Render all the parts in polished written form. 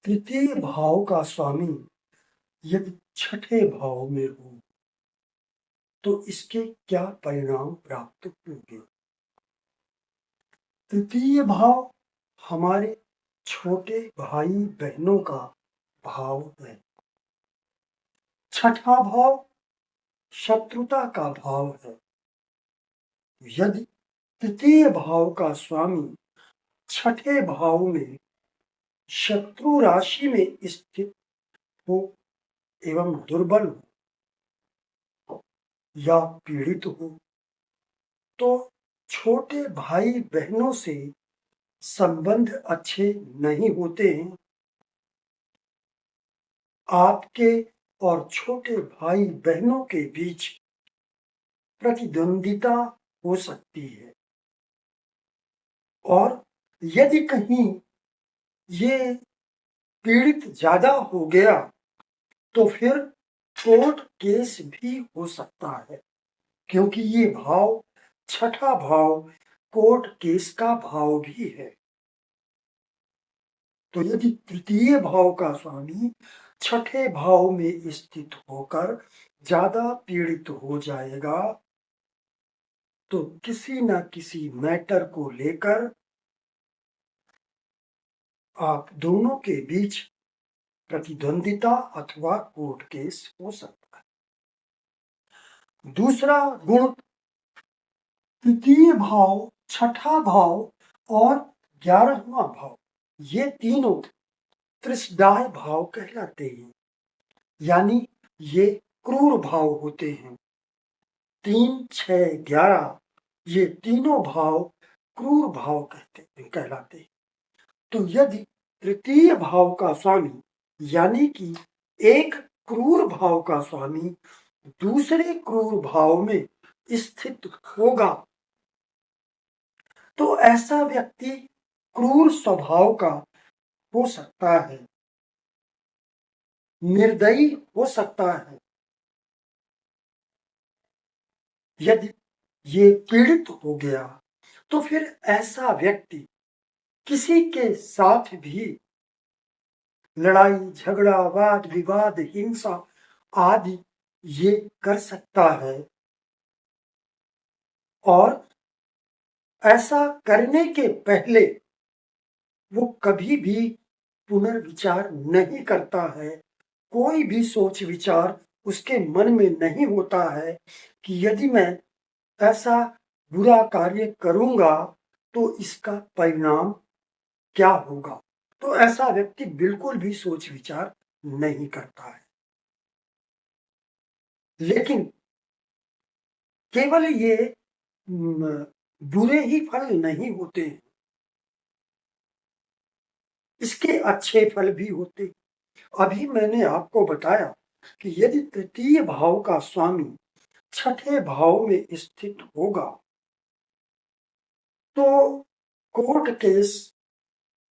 तृतीय भाव का स्वामी यदि छठे भाव में हो तो इसके क्या परिणाम प्राप्त होंगे। तृतीय भाव हमारे छोटे भाई बहनों का भाव है। छठा भाव शत्रुता का भाव है। यदि तृतीय भाव का स्वामी छठे भाव में शत्रु राशि में स्थित हो एवं दुर्बल हो या पीड़ित हो तो छोटे भाई बहनों से संबंध अच्छे नहीं होते हैं। आपके और छोटे भाई बहनों के बीच प्रतिद्वंदिता हो सकती है और यदि कहीं ये पीड़ित ज्यादा हो गया तो फिर कोर्ट केस भी हो सकता है, क्योंकि ये भाव छठा भाव कोर्ट केस का भाव भी है। तो यदि तृतीय भाव का स्वामी छठे भाव में स्थित होकर ज्यादा पीड़ित हो जाएगा तो किसी न किसी मैटर को लेकर आप दोनों के बीच प्रतिद्वंदिता अथवा कोर्ट केस हो सकता है। दूसरा गुण, तृतीय भाव, छठा भाव और 11वां भाव, ये तीनों त्रिशदाय भाव कहलाते हैं, यानी ये क्रूर भाव होते हैं। 3, 6, 11 ये तीनों भाव क्रूर भाव कहलाते हैं। तो यदि तृतीय भाव का स्वामी यानी कि एक क्रूर भाव का स्वामी दूसरे क्रूर भाव में स्थित होगा तो ऐसा व्यक्ति क्रूर स्वभाव का हो सकता है, निर्दयी हो सकता है। यदि ये पीड़ित हो गया तो फिर ऐसा व्यक्ति किसी के साथ भी लड़ाई झगड़ा वाद विवाद हिंसा आदि ये कर सकता है और ऐसा करने के पहले वो कभी भी पुनर्विचार नहीं करता है। कोई भी सोच विचार उसके मन में नहीं होता है कि यदि मैं ऐसा बुरा कार्य करूंगा तो इसका परिणाम क्या होगा। तो ऐसा व्यक्ति बिल्कुल भी सोच विचार नहीं करता है। लेकिन केवल ये बुरे ही फल नहीं होते, इसके अच्छे फल भी होते। अभी मैंने आपको बताया कि यदि तृतीय भाव का स्वामी छठे भाव में स्थित होगा तो कोर्ट केस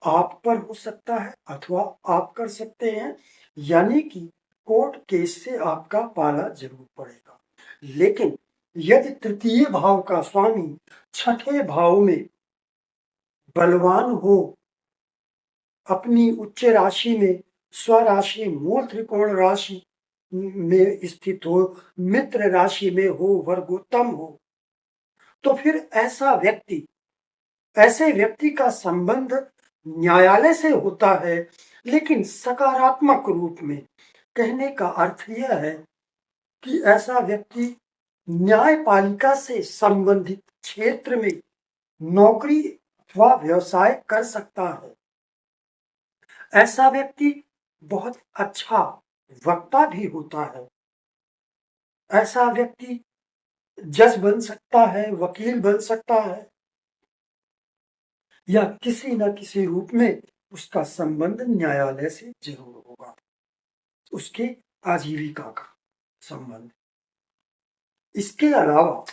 आप पर हो सकता है अथवा आप कर सकते हैं, यानी कि कोर्ट केस से आपका पाला जरूर पड़ेगा। लेकिन यदि तृतीय भाव का स्वामी छठे भाव में बलवान हो, अपनी उच्च राशि में स्वराशि मूल त्रिकोण राशि में स्थित हो, मित्र राशि में हो, वर्गोत्तम हो, तो फिर ऐसे व्यक्ति का संबंध न्यायालय से होता है, लेकिन सकारात्मक रूप में। कहने का अर्थ यह है कि ऐसा व्यक्ति न्यायपालिका से संबंधित क्षेत्र में नौकरी अथवा व्यवसाय कर सकता है। ऐसा व्यक्ति बहुत अच्छा वक्ता भी होता है। ऐसा व्यक्ति जज बन सकता है, वकील बन सकता है, या किसी न किसी रूप में उसका संबंध न्यायालय से जरूर होगा, उसके आजीविका का संबंध। इसके अलावा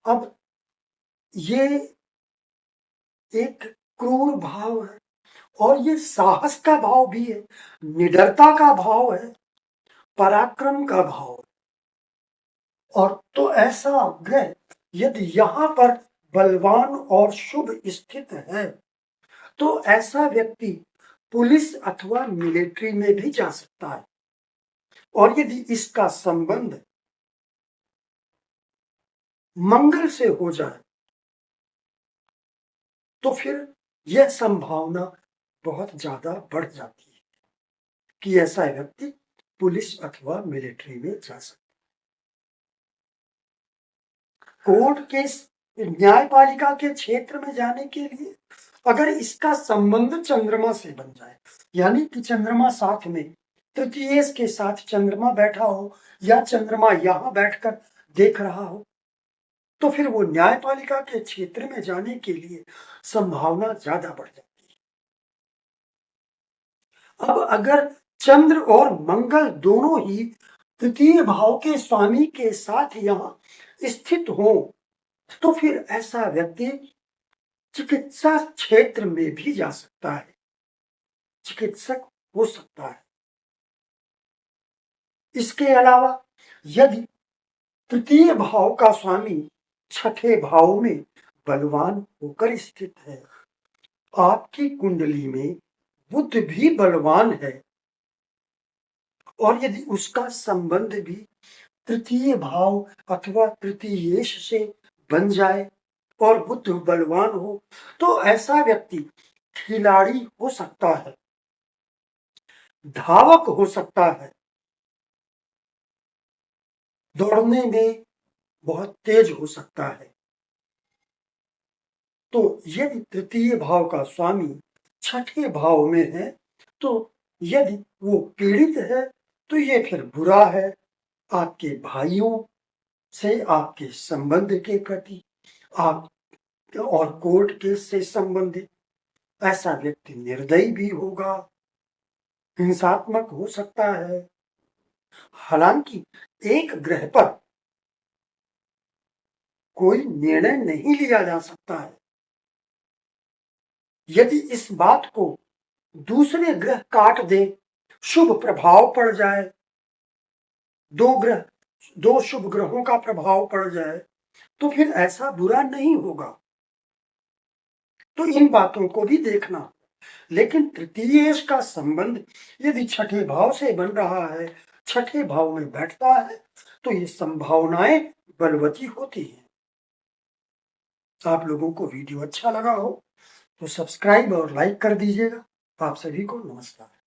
अब ये एक क्रूर भाव है और ये साहस का भाव भी है, निडरता का भाव है, पराक्रम का भाव है। और तो ऐसा ग्रह यदि यहाँ पर बलवान और शुभ स्थित है तो ऐसा व्यक्ति पुलिस अथवा मिलिट्री में भी जा सकता है। और यदि इसका संबंध मंगल से हो जाए तो फिर यह संभावना बहुत ज्यादा बढ़ जाती है कि ऐसा व्यक्ति पुलिस अथवा मिलिट्री में जा सकता है। कोर्ट के न्यायपालिका के क्षेत्र में जाने के लिए अगर इसका संबंध चंद्रमा से बन जाए, यानी कि चंद्रमा साथ में तृतीयेश के साथ चंद्रमा बैठा हो या चंद्रमा यहां बैठकर देख रहा हो, तो फिर वो न्यायपालिका के क्षेत्र में जाने के लिए संभावना ज्यादा बढ़ जाती है। अब अगर चंद्र और मंगल दोनों ही तृतीय भाव के स्वामी के साथ यहां स्थित हो तो फिर ऐसा व्यक्ति चिकित्सा क्षेत्र में भी जा सकता है, चिकित्सक हो सकता है। इसके अलावा यदि तृतीय भाव का स्वामी छठे भाव में बलवान होकर स्थित है, आपकी कुंडली में बुध भी बलवान है और यदि उसका संबंध भी तृतीय भाव अथवा तृतीयेश से बन जाए और बुध बलवान हो तो ऐसा व्यक्ति खिलाड़ी हो सकता है, धावक हो सकता है, दौड़ने में बहुत तेज हो सकता है। तो यदि तृतीय भाव का स्वामी छठे भाव में है तो यदि वो पीड़ित है तो ये फिर बुरा है। आपके भाइयों से, आपके संबंध के प्रति, आप और कोर्ट केस से संबंधित ऐसा व्यक्ति निर्दयी भी होगा, हिंसात्मक हो सकता है। हालांकि एक ग्रह पर कोई निर्णय नहीं लिया जा सकता है। यदि इस बात को दूसरे ग्रह काट दे, शुभ प्रभाव पड़ जाए, दो शुभ ग्रहों का प्रभाव पड़ जाए तो फिर ऐसा बुरा नहीं होगा। तो इन बातों को भी देखना। लेकिन तृतीयेश का संबंध यदि छठे भाव से बन रहा है, छठे भाव में बैठता है तो ये संभावनाएं बलवती होती हैं। आप लोगों को वीडियो अच्छा लगा हो तो सब्सक्राइब और लाइक कर दीजिएगा। आप सभी को नमस्कार।